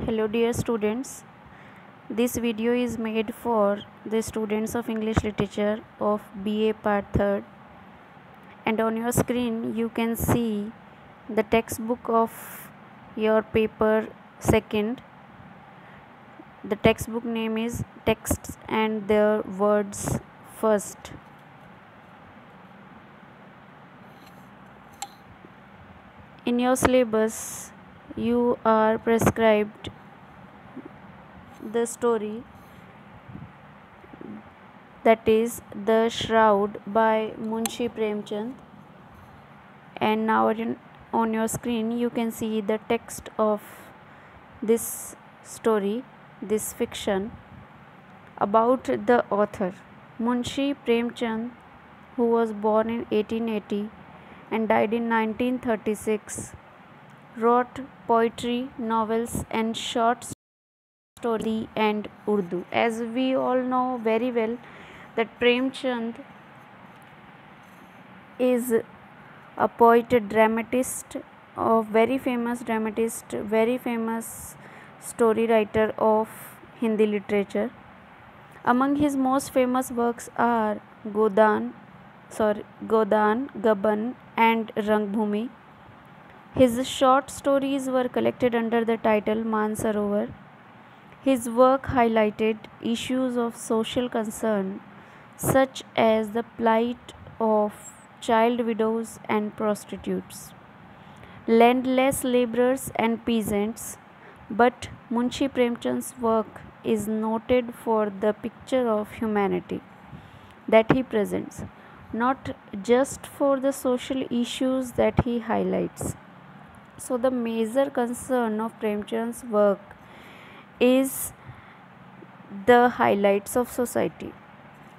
Hello dear students, this video is made for the students of English Literature of BA Part 3rd, and on your screen you can see the textbook of your paper 2nd. The textbook name is Texts and Their Words First. In your syllabus you are prescribed the story that is The Shroud by Munshi Premchand, and now on your screen you can see the text of this story, this fiction. About the author, Munshi Premchand, who was born in 1880 and died in 1936, wrote poetry, novels and short story and Urdu. As we all know very well that Premchand is a poet, a dramatist, a very famous dramatist, very famous story writer of Hindi literature. Among his most famous works are Godan, Gaban and Rangbhumi. His short stories were collected under the title Mansarovar. His work highlighted issues of social concern such as the plight of child widows and prostitutes, landless laborers and peasants. But Munshi Premchand's work is noted for the picture of humanity that he presents, not just for the social issues that he highlights. So the major concern of Premchand's work is the highlights of society.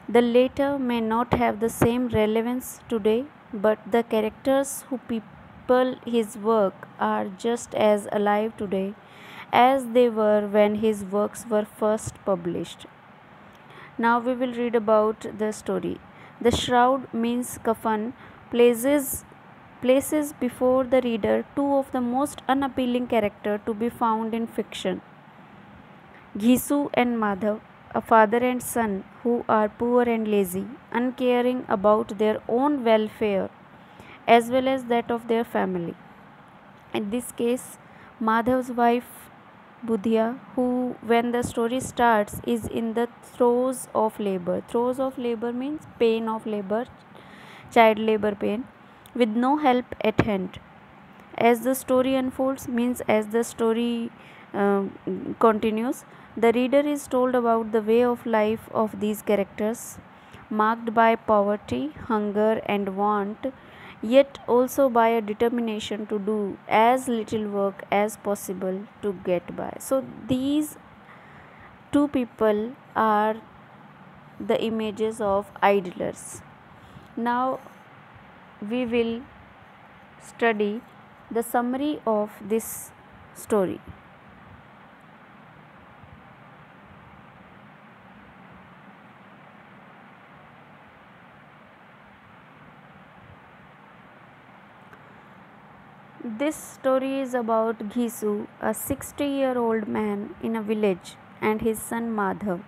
The latter may not have the same relevance today, but the characters who people his work are just as alive today as they were when his works were first published. Now we will read about the story. The Shroud means kafan, places before the reader two of the most unappealing characters to be found in fiction. Ghisu and Madhav, a father and son who are poor and lazy, uncaring about their own welfare as well as that of their family. In this case, Madhav's wife Budhya, who when the story starts is in the throes of labor. Throes of labor means pain of labor, child labor pain, with no help at hand. As the story unfolds, means as the story continues, the reader is told about the way of life of these characters, marked by poverty, hunger, and want, yet also by a determination to do as little work as possible to get by. So, these two people are the images of idlers. Now, we will study the summary of this story. This story is about Ghisu, a 60-year-old man in a village, and his son Madhav,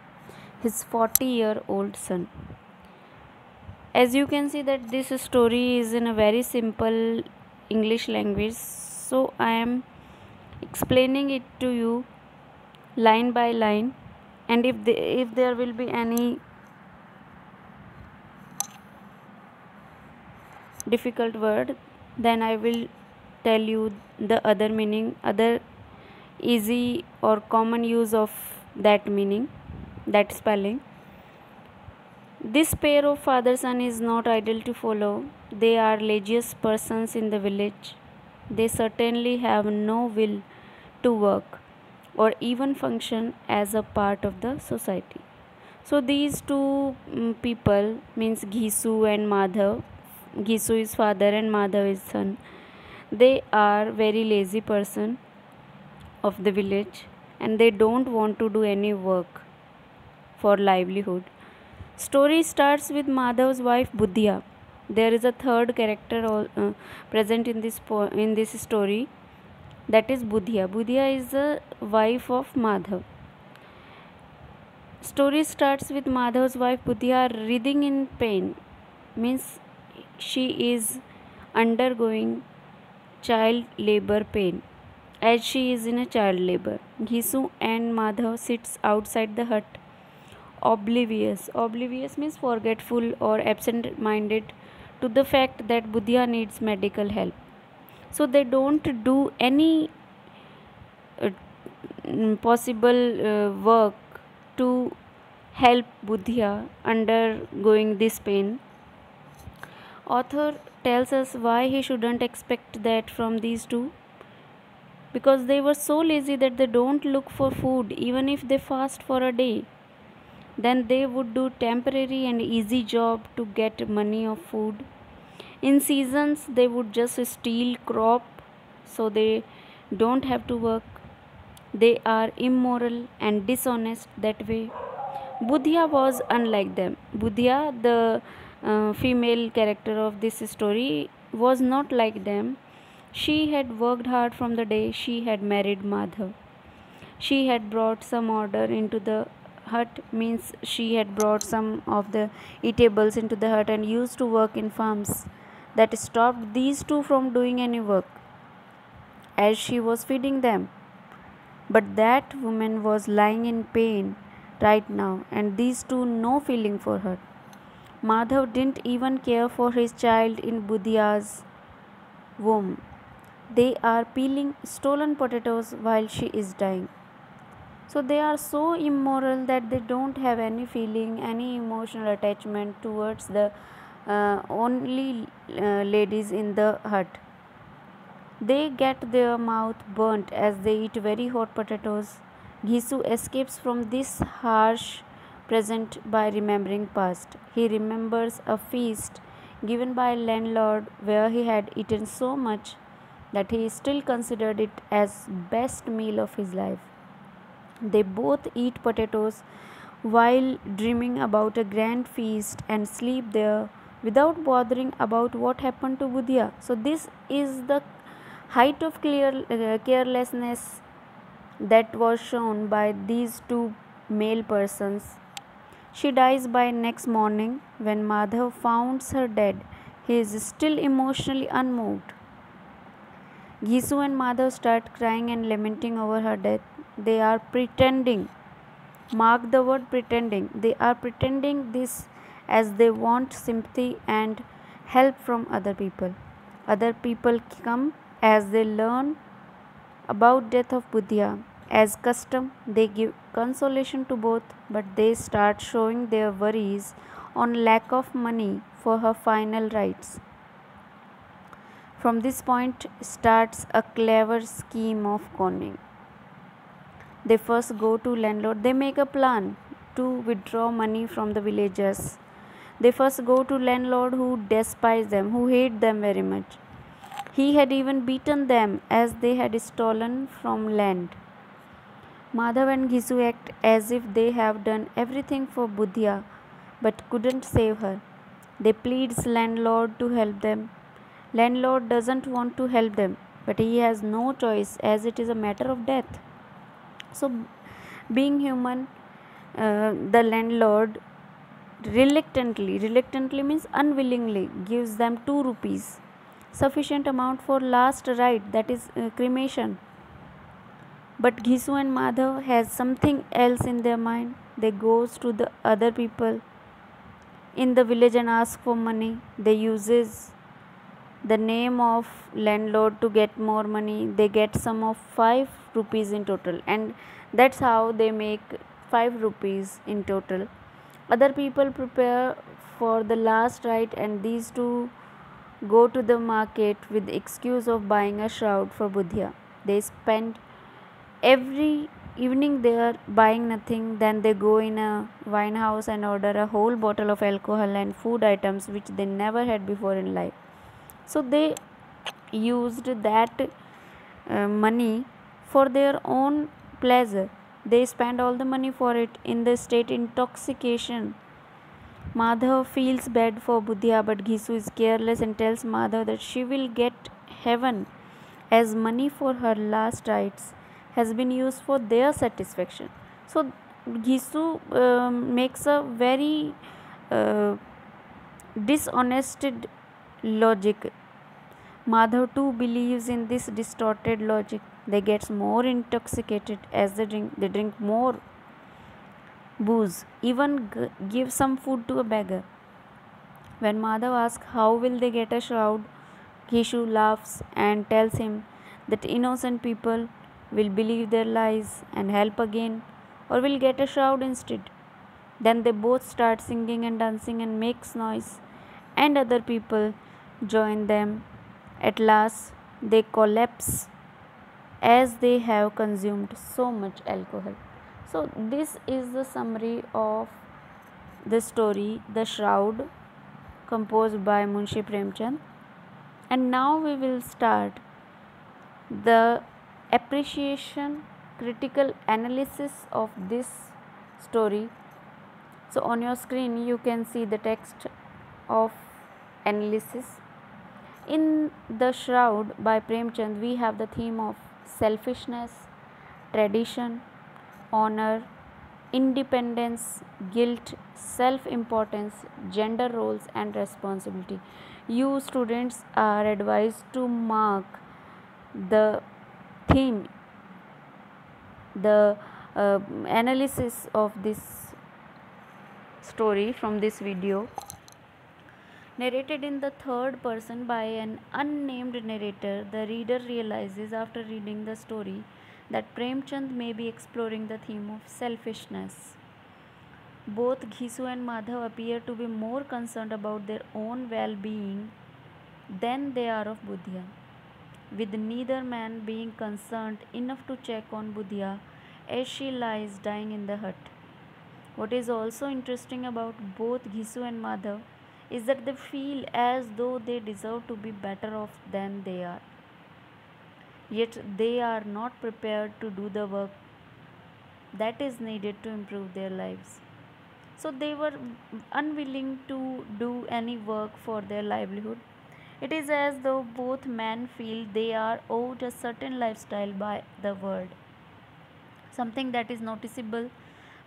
his 40-year-old son. As you can see that this story is in a very simple English language, so I am explaining it to you line by line, and if there will be any difficult word, then I will tell you the other meaning, other easy or common use of that meaning, that spelling. This pair of father son is not idle to follow. They are laziest persons in the village. They certainly have no will to work or even function as a part of the society. So these two people means Ghisu and Madhav. Ghisu is father and Madhav is son. They are very lazy person of the village and they don't want to do any work for livelihood. Story starts with Madhav's wife Budhya. There is a third character present in this story, that is Budhya. Budhya is the wife of Madhav. Story starts with Madhav's wife Budhya writhing in pain, means she is undergoing child labor pain. As she is in a child labor, Ghisu and Madhav sits outside the hut, oblivious. Oblivious means forgetful or absent-minded to the fact that Budhya needs medical help. So they don't do any uh, possible work to help Budhya undergoing this pain. Author tells us why he shouldn't expect that from these two, because they were so lazy that they don't look for food even if they fast for a day. Then they would do temporary and easy job to get money of food. In seasons they would just steal crop so they don't have to work. They are immoral and dishonest that way. Budhya was unlike them. Budhya, the female character of this story, was not like them. She had worked hard from the day she had married Madhav. She had brought some order into the hut, means she had brought some of the eatables into the hut and used to work in farms. That stopped these two from doing any work as she was feeding them. But that woman was lying in pain right now, and these two no feeling for her. Madhav didn't even care for his child in Budhya's womb. They are peeling stolen potatoes while she is dying. So they are so immoral that they don't have any feeling, any emotional attachment towards the only ladies in the hut. They get their mouth burnt as they eat very hot potatoes. Ghisu escapes from this harsh present by remembering past. He remembers a feast given by a landlord where he had eaten so much that he still considered it as best meal of his life. They both eat potatoes while dreaming about a grand feast and sleep there without bothering about what happened to Budhya. So this is the height of carelessness that was shown by these two male persons. She dies by next morning. When Madhav finds her dead, he is still emotionally unmoved. Ghisu and Madhav start crying and lamenting over her death. They are pretending. Mark the word pretending. They are pretending this as they want sympathy and help from other people. Other people come as they learn about death of Budhya. As custom, they give consolation to both, but they start showing their worries on lack of money for her final rites. From this point starts a clever scheme of conning. They first go to landlord. They make a plan to withdraw money from the villagers. They first go to landlord who despise them, who hate them very much. He had even beaten them as they had stolen from land. Madhav and Ghisu act as if they have done everything for Budhya but couldn't save her. They pleads landlord to help them. Landlord doesn't want to help them, but he has no choice as it is a matter of death. So, being human, the landlord reluctantly means unwillingly, gives them 2 rupees, sufficient amount for last rite, that is cremation. But Ghisu and Madhav has something else in their mind. They goes to the other people in the village and ask for money. They uses the name of landlord to get more money. They get sum of 5 rupees in total, and that's how they make 5 rupees in total. Other people prepare for the last rite, and these two go to the market with the excuse of buying a shroud for Budhya. They spend every evening there buying nothing. Then they go in a wine house and order a whole bottle of alcohol and food items which they never had before in life. So they used that money for their own pleasure. They spend all the money for it in the state intoxication. Madhav feels bad for Budhya, but Ghisu is careless and tells Madhav that she will get heaven as money for her last rites has been used for their satisfaction. So Gisu makes a very uh, dishonest logic. Madhav too believes in this distorted logic. They get more intoxicated as they drink more booze, even give some food to a beggar. When Madhav asks how will they get a shroud, Gishu laughs and tells him that innocent people will believe their lies and help again, or will get a shroud instead. Then they both start singing and dancing and makes noise, and other people join them. At last, they collapse as they have consumed so much alcohol. So, this is the summary of the story, The Shroud, composed by Munshi Premchand. And now we will start the appreciation, critical analysis of this story. So, on your screen, you can see the text of analysis. In The Shroud by Premchand, we have the theme of selfishness, tradition, honor, independence, guilt, self importance, gender roles, and responsibility. You students are advised to mark the theme, the analysis of this story from this video, narrated in the third person by an unnamed narrator. The reader realizes after reading the story that Premchand may be exploring the theme of selfishness. Both Ghisu and Madhav appear to be more concerned about their own well being than they are of Budhya, with neither man being concerned enough to check on Budhya as she lies dying in the hut. What is also interesting about both Ghisu and Madhav is that they feel as though they deserve to be better off than they are. Yet they are not prepared to do the work that is needed to improve their lives. So they were unwilling to do any work for their livelihood. It is as though both men feel they are owed a certain lifestyle by the world, something that is noticeable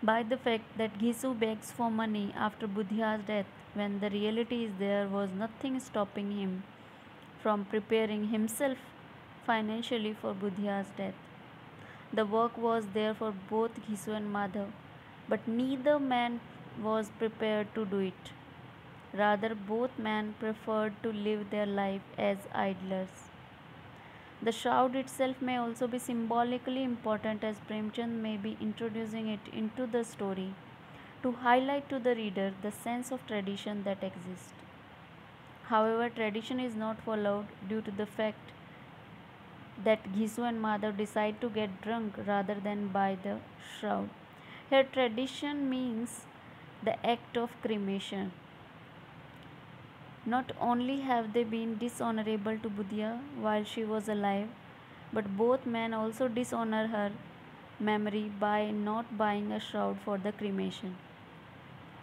by the fact that Ghisu begs for money after Budhya's death, when the reality is there was nothing stopping him from preparing himself financially for Budhya's death. The work was there for both Ghisu and Madhav, but neither man was prepared to do it. Rather, both men preferred to live their life as idlers. The shroud itself may also be symbolically important, as Premchand may be introducing it into the story to highlight to the reader the sense of tradition that exists. However, tradition is not followed due to the fact that Ghisu and Madhav decide to get drunk rather than buy the shroud. Here, tradition means the act of cremation. Not only have they been dishonorable to Budhya while she was alive, but both men also dishonor her memory by not buying a shroud for the cremation.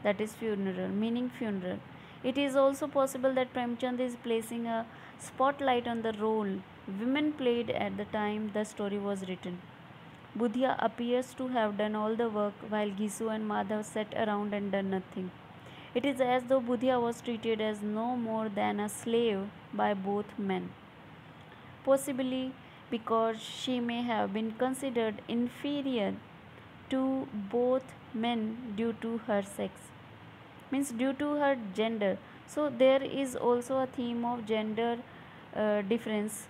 That is funeral, meaning funeral. It is also possible that Premchand is placing a spotlight on the role women played at the time the story was written. Budhya appears to have done all the work while Ghisu and Madhav sat around and done nothing. It is as though Budhya was treated as no more than a slave by both men, possibly because she may have been considered inferior to both men due to her sex, means due to her gender. So there is also a theme of gender difference.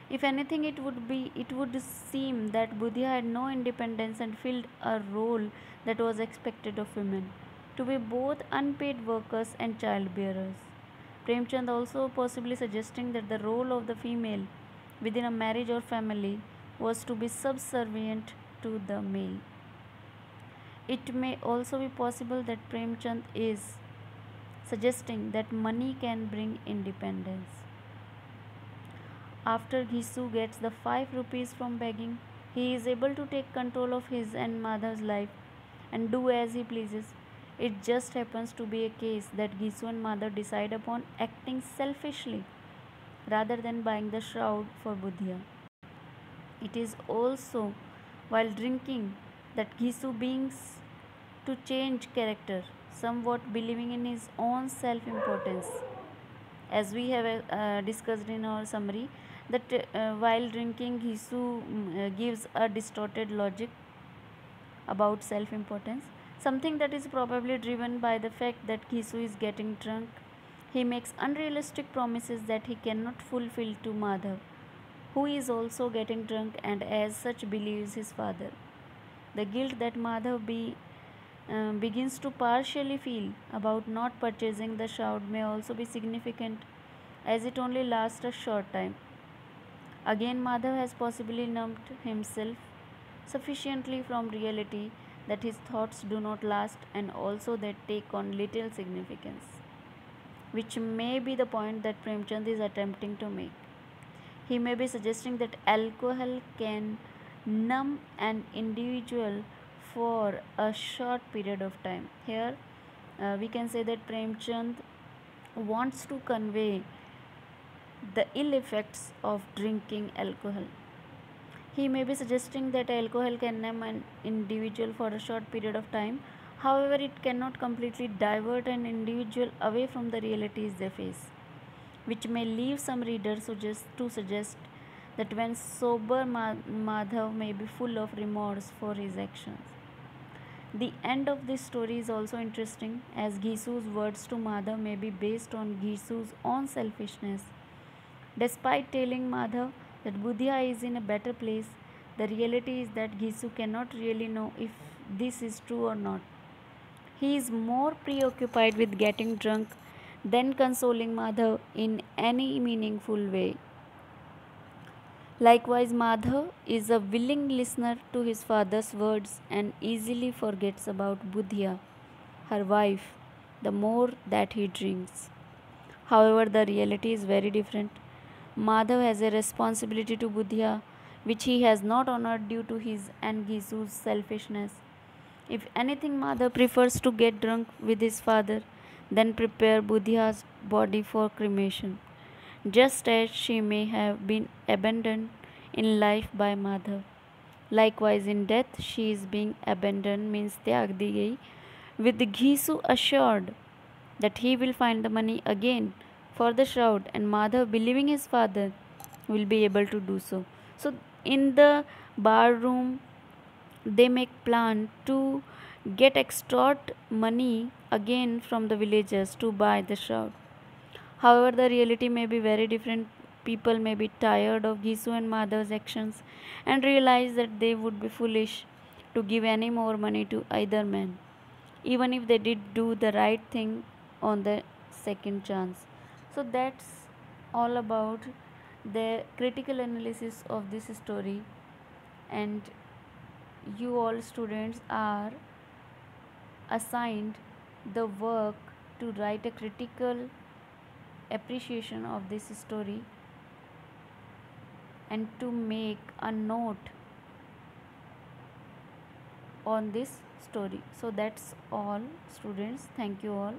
If anything, it would seem that Budhya had no independence and filled a role that was expected of women, to be both unpaid workers and childbearers. Premchand also possibly suggesting that the role of the female within a marriage or family was to be subservient to the male. It may also be possible that Premchand is suggesting that money can bring independence. After Ghisu gets the 5 rupees from begging, he is able to take control of his and Madhav's life and do as he pleases. It just happens to be a case that Ghisu and Madhav decide upon acting selfishly. rather than buying the shroud for Budhya. It is also while drinking that Ghisu begins to change character, somewhat believing in his own self importance. As we have discussed in our summary, that while drinking, Ghisu gives a distorted logic about self importance, something that is probably driven by the fact that Ghisu is getting drunk. He makes unrealistic promises that he cannot fulfill to Madhav, who is also getting drunk and as such believes his father. The guilt that begins to partially feel about not purchasing the shroud may also be significant, as it only lasts a short time. Again, Madhav has possibly numbed himself sufficiently from reality that his thoughts do not last and also that take on little significance, which may be the point that Premchand is attempting to make. He may be suggesting that alcohol can numb an individual for a short period of time. Here, we can say that Premchand wants to convey the ill effects of drinking alcohol. He may be suggesting that alcohol can numb an individual for a short period of time. However, it cannot completely divert an individual away from the realities they face, which may leave some readers to suggest that when sober, Madhav may be full of remorse for his actions. The end of this story is also interesting, as Gisu's words to Madhav may be based on Gisu's own selfishness. Despite telling Madhav that Budhya is in a better place, the reality is that Gisu cannot really know if this is true or not. He is more preoccupied with getting drunk than consoling Madhav in any meaningful way. Likewise, Madhav is a willing listener to his father's words and easily forgets about Budhya, her wife, the more that he drinks. However, the reality is very different. Madhav has a responsibility to Budhya which he has not honored due to his and Gisu's selfishness. If anything, Madhav prefers to get drunk with his father than prepare Budhya's body for cremation, just as she may have been abandoned in life by Madhav. Likewise, in death, she is being abandoned, means tyag di gayi, with Ghisu assured that he will find the money again for the shroud, and Madhav, believing his father, will be able to do so. So, in the bar room, they make plan to get extort money again from the villagers to buy the shroud. However, the reality may be very different. People may be tired of Gisu and Madhav's actions and realize that they would be foolish to give any more money to either man, even if they did do the right thing on the second chance. So that's all about the critical analysis of this story, and you all students are assigned the work to write a critical appreciation of this story and to make a note on this story. So that's all, students. Thank you all.